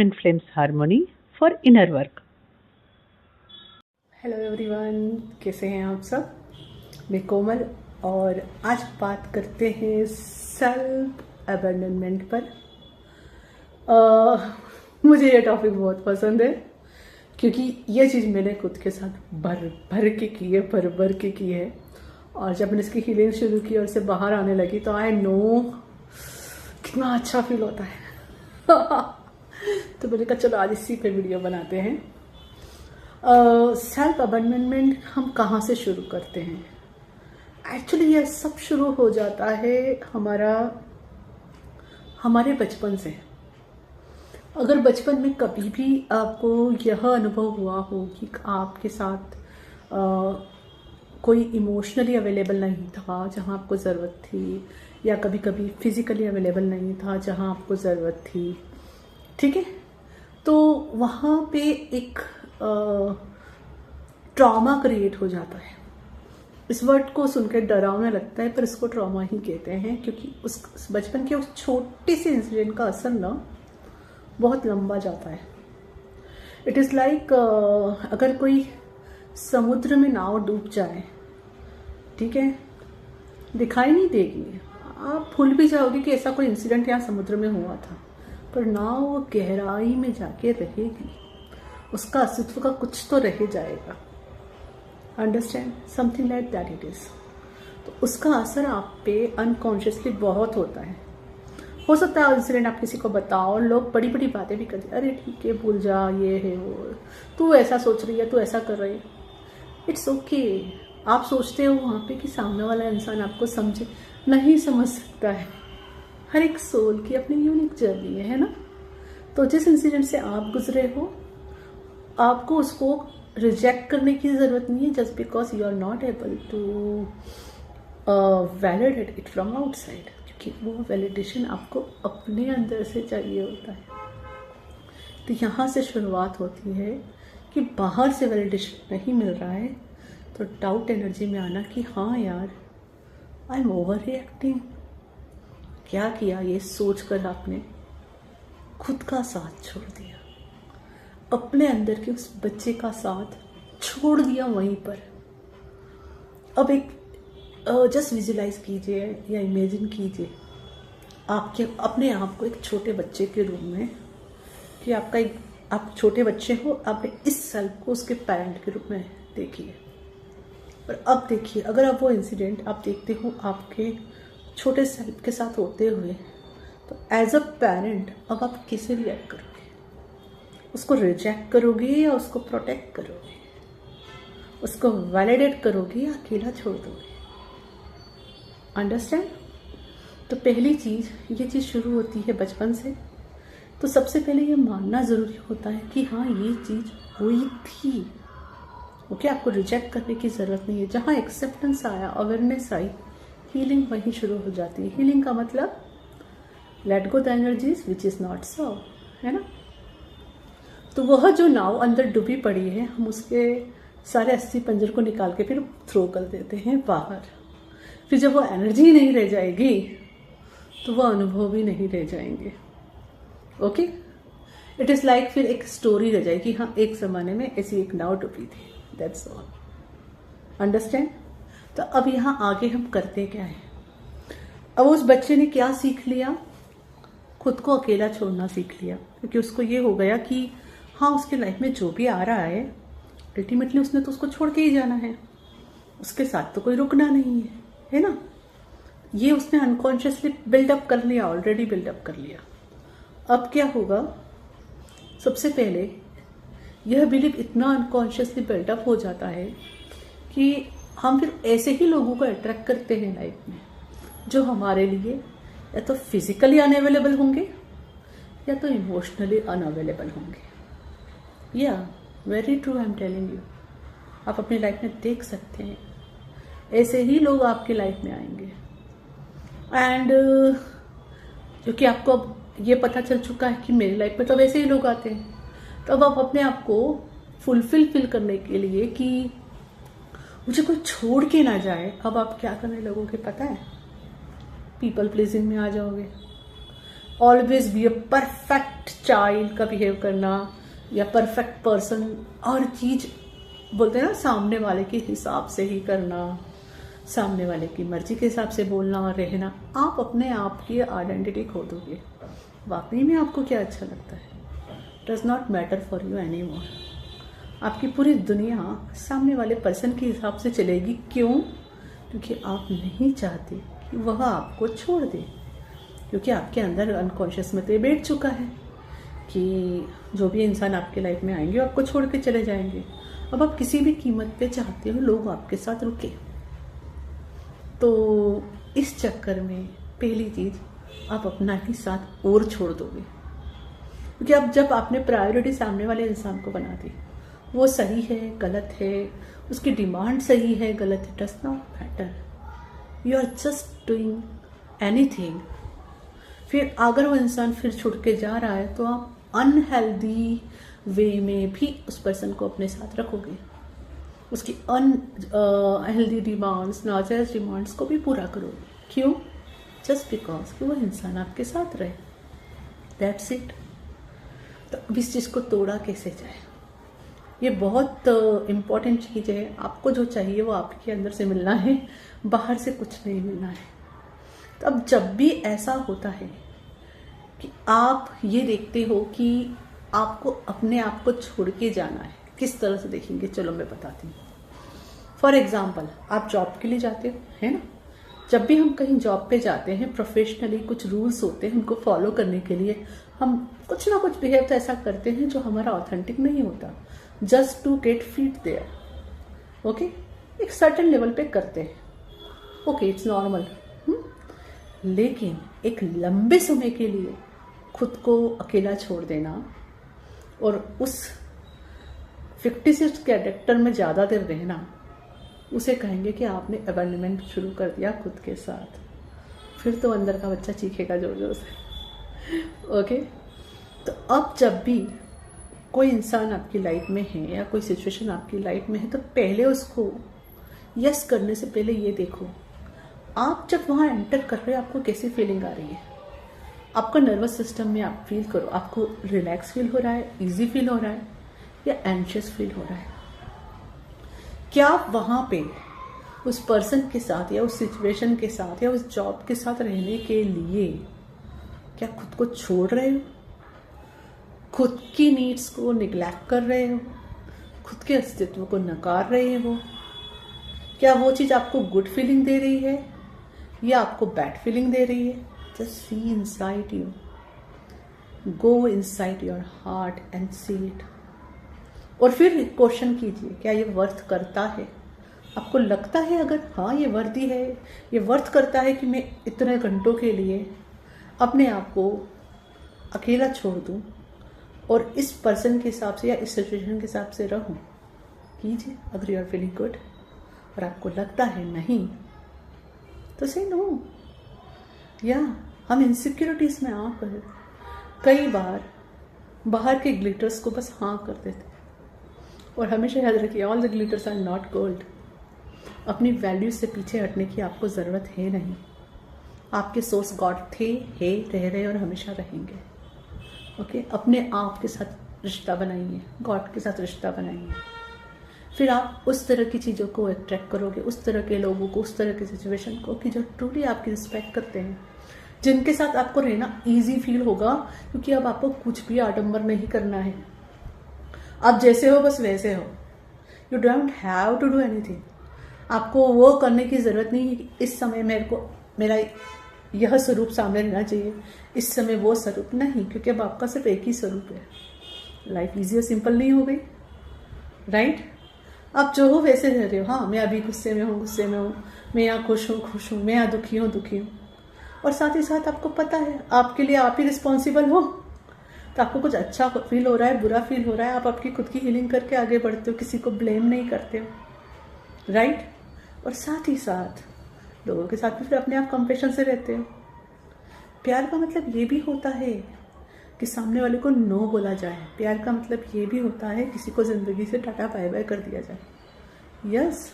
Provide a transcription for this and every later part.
Twin Flames Harmony for Inner Work. Hello everyone, कैसे हैं आप सब। मैं कोमल और आज बात करते हैं सेल्फ अबैंडनमेंट पर। मुझे ये टॉपिक बहुत पसंद है क्योंकि ये चीज़ मैंने खुद के साथ भर के की है। और जब मैंने इसकी हीलिंग शुरू की और इससे बाहर आने लगी तो आई नो कितना अच्छा फील होता है। तो मैंने कहा चलो आज इसी पे वीडियो बनाते हैं। सेल्फ अबैंडनमेंट हम कहाँ से शुरू करते हैं। एक्चुअली यह सब शुरू हो जाता है हमारे बचपन से। अगर बचपन में कभी भी आपको यह अनुभव हुआ हो कि आपके साथ कोई इमोशनली अवेलेबल नहीं था जहाँ आपको ज़रूरत थी, या कभी कभी फिजिकली अवेलेबल नहीं था जहाँ आपको ज़रूरत थी, ठीक है, तो वहाँ पे एक ट्रॉमा क्रिएट हो जाता है। इस वर्ड को सुनकर डरावना लगता है पर इसको ट्रॉमा ही कहते हैं क्योंकि उस बचपन के उस छोटे से इंसिडेंट का असर ना बहुत लंबा जाता है। इट इज़ लाइक अगर कोई समुद्र में नाव डूब जाए, ठीक है, दिखाई नहीं देगी, आप भूल भी जाओगे कि ऐसा कोई इंसिडेंट यहाँ समुद्र में हुआ था, पर नाव वो गहराई में जाके रहेगी, उसका अस्तित्व का कुछ तो रह जाएगा। Understand, something like that it is. तो उसका असर आप पे अनकॉन्शियसली बहुत होता है। हो सकता है इंसिडेंट आप किसी को बताओ और लोग बड़ी बड़ी बातें भी करते हैं, अरे ठीक है भूल जा, ये है वो, तू ऐसा सोच रही है, तू ऐसा कर रही है। It's okay. आप सोचते हो वहाँ पे कि सामने वाला इंसान आपको समझे, नहीं समझ सकता है। हर एक सोल की अपनी यूनिक जर्नी है ना। तो जिस इंसिडेंट से आप गुजरे हो, आपको उसको रिजेक्ट करने की ज़रूरत नहीं है just because you are not able to validate it from outside, क्योंकि वो वैलिडेशन आपको अपने अंदर से चाहिए होता है। तो यहाँ से शुरुआत होती है कि बाहर से वैलिडेशन नहीं मिल रहा है तो डाउट एनर्जी में आना कि हाँ यार, आई एम ओवर रिएक्टिंग। क्या किया ये सोच कर आपने खुद का साथ छोड़ दिया, अपने अंदर के उस बच्चे का साथ छोड़ दिया वहीं पर। अब एक जस्ट विजुलाइज कीजिए या इमेजिन कीजिए आपके अपने आप को एक छोटे बच्चे के रूप में, कि आप छोटे बच्चे हो, आपने इस सेल्फ को उसके पेरेंट के रूप में देखिए। और अब देखिए, अगर आप वो इंसिडेंट आप देखते हो आपके छोटे सेल्फ के साथ होते हुए, तो एज अ पेरेंट अब आप कैसे रिएक्ट करोगे? उसको रिजेक्ट करोगे या उसको प्रोटेक्ट करोगे? उसको वैलिडेट करोगे या अकेला छोड़ दोगे? अंडरस्टैंड। तो पहली चीज़, ये चीज़ शुरू होती है बचपन से। तो सबसे पहले ये मानना ज़रूरी होता है कि हाँ ये चीज़ हुई थी। ओके, आपको रिजेक्ट करने की ज़रूरत नहीं है। जहाँ एक्सेप्टेंस आया, अवेयरनेस आई, हीलिंग वहीं शुरू हो जाती है। हीलिंग का मतलब let go the energies which is not serve, है ना। तो वह जो नाव अंदर डूबी पड़ी है, हम उसके सारे अस्थि पंजर को निकाल के फिर थ्रो कर देते हैं बाहर। फिर जब वो एनर्जी नहीं रह जाएगी तो वो अनुभव भी नहीं रह जाएंगे। ओके, इट इज़ लाइक फिर एक स्टोरी रह जाएगी, हाँ एक ज़माने में ऐसी एक नाव डूबी थी, दैट्स ऑल। अंडरस्टैंड। तो अब यहाँ आगे हम करते क्या है। अब उस बच्चे ने क्या सीख लिया? खुद को अकेला छोड़ना सीख लिया, क्योंकि उसको ये हो गया कि हाँ उसके लाइफ में जो भी आ रहा है अल्टीमेटली उसने तो उसको छोड़ के ही जाना है, उसके साथ तो कोई रुकना नहीं है ना। ये उसने अनकॉन्शियसली बिल्डअप कर लिया, ऑलरेडी बिल्डअप कर लिया। अब क्या होगा? सबसे पहले यह बिलीव इतना अनकॉन्शियसली बिल्डअप हो जाता है कि हम फिर ऐसे ही लोगों को अट्रैक्ट करते हैं लाइफ में जो हमारे लिए या तो फिजिकली अनअवेलेबल होंगे या तो इमोशनली अनअवेलेबल होंगे। या very true, I am telling you. आप अपनी लाइफ में देख सकते हैं ऐसे ही लोग आपकी लाइफ में आएंगे। एंड क्योंकि आपको अब ये पता चल चुका है कि मेरी लाइफ में तो वैसे ही लोग आते हैं, तो अब आप अपने आप को फील करने के लिए कि मुझे कोई छोड़ के ना जाए, अब आप क्या करने लगोगे पता है? पीपल प्लीजिंग में आ जाओगे। Always be a perfect child का बिहेव करना या परफेक्ट पर्सन, हर चीज बोलते हैं ना सामने वाले के हिसाब से ही करना, सामने वाले की मर्जी के हिसाब से बोलना और रहना, आप अपने आप की आइडेंटिटी खो दोगे। वाकई में आपको क्या अच्छा लगता है? Does not matter for you any more. आपकी पूरी दुनिया सामने वाले पर्सन के हिसाब से चलेगी। क्यों? क्योंकि आप नहीं चाहते कि वह आपको छोड़ दे, क्योंकि आपके अंदर अनकॉन्शियस में तो ये बैठ चुका है कि जो भी इंसान आपके लाइफ में आएंगे आपको छोड़ के चले जाएंगे। अब आप किसी भी कीमत पे चाहते हो लोग आपके साथ रुके। तो इस चक्कर में पहली चीज आप अपना ही साथ और छोड़ दोगे, क्योंकि अब जब आपने प्रायोरिटी सामने वाले इंसान को बना दी, वो सही है गलत है, उसकी डिमांड सही है गलत है, does not matter, you are just doing anything. फिर अगर वो इंसान फिर छुड़ के जा रहा है तो आप अनहेल्दी वे में भी उस पर्सन को अपने साथ रखोगे, उसकी अनहेल्दी डिमांड्स, नाजायज डिमांड्स को भी पूरा करोगे। क्यों? जस्ट बिकॉज कि वो इंसान आपके साथ रहे, दैट्स इट। तो अब इस चीज़ को तोड़ा कैसे जाए? ये बहुत इम्पॉर्टेंट चीज़ है। आपको जो चाहिए वो आपके अंदर से मिलना है, बाहर से कुछ नहीं मिलना है। तो अब जब भी ऐसा होता है कि आप ये देखते हो कि आपको अपने आप को छोड़ के जाना है, किस तरह से देखेंगे चलो मैं बताती हूँ। फॉर एग्जाम्पल, आप जॉब के लिए जाते हो, है ना? जब भी हम कहीं जॉब पे जाते हैं प्रोफेशनली, कुछ रूल्स होते हैं उनको फॉलो करने के लिए हम कुछ ना कुछ बिहेव तो ऐसा करते हैं जो हमारा ऑथेंटिक नहीं होता, just to get fit there. Okay, एक सर्टेन लेवल पे करते हैं, ओके इट्स नॉर्मल। लेकिन एक लंबे समय के लिए खुद को अकेला छोड़ देना और उस फिक्टिशियस कैरेक्टर में ज़्यादा देर रहना, उसे कहेंगे कि आपने अबैंडनमेंट शुरू कर दिया खुद के साथ। फिर तो अंदर का बच्चा चीखेगा जोर जोर से। ओके, तो अब जब भी कोई इंसान आपकी लाइफ में है या कोई सिचुएशन आपकी लाइफ में है, तो पहले उसको यस करने से पहले ये देखो, आप जब वहाँ एंटर कर रहे हो आपको कैसी फीलिंग आ रही है। आपका नर्वस सिस्टम में आप फील करो, आपको रिलैक्स फील हो रहा है, इजी फील हो रहा है या एंशियस फील हो रहा है। क्या आप वहाँ पे उस पर्सन के साथ या उस सिचुएशन के साथ या उस जॉब के साथ रहने के लिए क्या खुद को छोड़ रहे हो? खुद की नीड्स को निग्लेक्ट कर रहे हो? खुद के अस्तित्व को नकार रहे हो? क्या वो चीज़ आपको गुड फीलिंग दे रही है या आपको बैड फीलिंग दे रही है? Just see inside you, go inside your heart and see it. और फिर क्वेश्चन कीजिए, क्या ये वर्थ करता है? आपको लगता है अगर हाँ ये वर्दी है, ये वर्थ करता है कि मैं इतने घंटों के लिए अपने आप को अकेला छोड़ दूं और इस पर्सन के हिसाब से या इस सिचुएशन के हिसाब से रहूं, कीजिए। अगर यू आर फीलिंग गुड और आपको लगता है नहीं, तो से नो। या हम इनसिक्योरिटीज में आकर कई बार बाहर के ग्लिटर्स को बस हाँ कर देते, और हमेशा याद रखिए, all the glitters are not gold. अपनी वैल्यूज से पीछे हटने की आपको ज़रूरत है नहीं। आपके सोर्स गॉड थे, है, रह रहे और हमेशा रहेंगे। ओके, अपने आप के साथ रिश्ता बनाइए, गॉड के साथ रिश्ता बनाइए। फिर आप उस तरह की चीज़ों को अट्रैक्ट करोगे, उस तरह के लोगों को, उस तरह की सिचुएशन को कि जो ट्रूली आपकी रिस्पेक्ट करते हैं, जिनके साथ आपको रहना ईजी फील होगा, क्योंकि अब आपको कुछ भी आडंबर नहीं करना है। आप जैसे हो बस वैसे हो, you don't have to do anything. आपको वो करने की ज़रूरत नहीं है कि इस समय मेरा यह स्वरूप सामने रहना चाहिए, इस समय वो स्वरूप नहीं, क्योंकि अब आपका सिर्फ एक ही स्वरूप है। लाइफ ईजी और सिंपल नहीं हो गई, राइट? आप जो हो वैसे रह रहे हो। हाँ, मैं अभी गुस्से में हूँ, मैं यहाँ खुश हूँ, मैं यहाँ दुखी हूँ। और साथ ही साथ आपको पता है आपके लिए आप ही रिस्पॉन्सिबल हो, तो आपको कुछ अच्छा फील हो रहा है, बुरा फील हो रहा है, आप आपकी खुद की हीलिंग करके आगे बढ़ते हो, किसी को ब्लेम नहीं करते हो, राइट? और साथ ही साथ लोगों के साथ भी फिर अपने आप कंपेशन से रहते हो। प्यार का मतलब ये भी होता है कि सामने वाले को नो बोला जाए। प्यार का मतलब ये भी होता है किसी को ज़िंदगी से टाटा बाय बाय कर दिया जाए। Yes,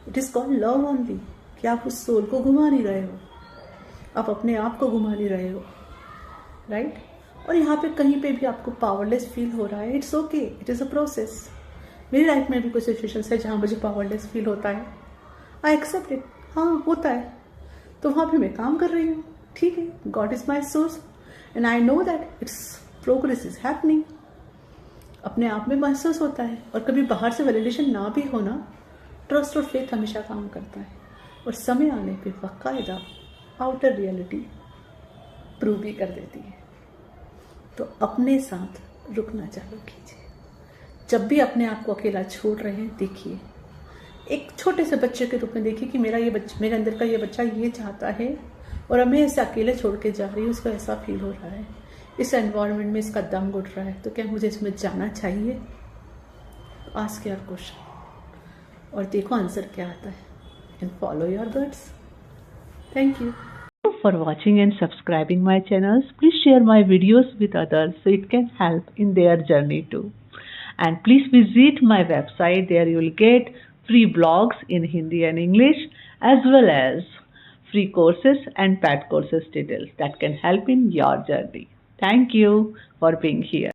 it is called love only. कि आप उस सोल को घुमा नहीं रहे हो, आप अपने आप को घुमा नहीं रहे हो। राइट? और यहाँ पे कहीं पे भी आपको पावरलेस फील हो रहा है, it's okay, it is a process. मेरी लाइफ में भी कुछ सिचुएशंस है जहाँ मुझे पावरलेस फील होता है, आई एक्सेप्ट इट, हाँ होता है, तो वहाँ पे मैं काम कर रही हूँ, ठीक है, God is my source and I know that it's progress is happening. अपने आप में महसूस होता है, और कभी बाहर से वैलिडेशन ना भी होना, ट्रस्ट और फेथ हमेशा काम करता है, और समय आने पे बाकायदा आउटर रियलिटी प्रूव भी कर देती है। तो अपने साथ रुकना चालू कीजिए। जब भी अपने आप को अकेला छोड़ रहे हैं, देखिए, एक छोटे से बच्चे के रूप में देखिए कि मेरे अंदर का ये बच्चा ये चाहता है, और अब मैं इसे अकेले छोड़ के जा रही हूँ, उसको ऐसा फील हो रहा है, इस एनवायरनमेंट में इसका दम घुट रहा है, तो क्या मुझे इसमें जाना चाहिए? आस्क योर क्वेश्चन और देखो आंसर क्या आता है, and follow your guts. Thank you For watching and subscribing my channels. Please share my videos with others so it can help in their journey too. And please visit my website. There you will get free blogs in Hindi and English, as well as free courses and paid courses details that can help in your journey. Thank you for being here.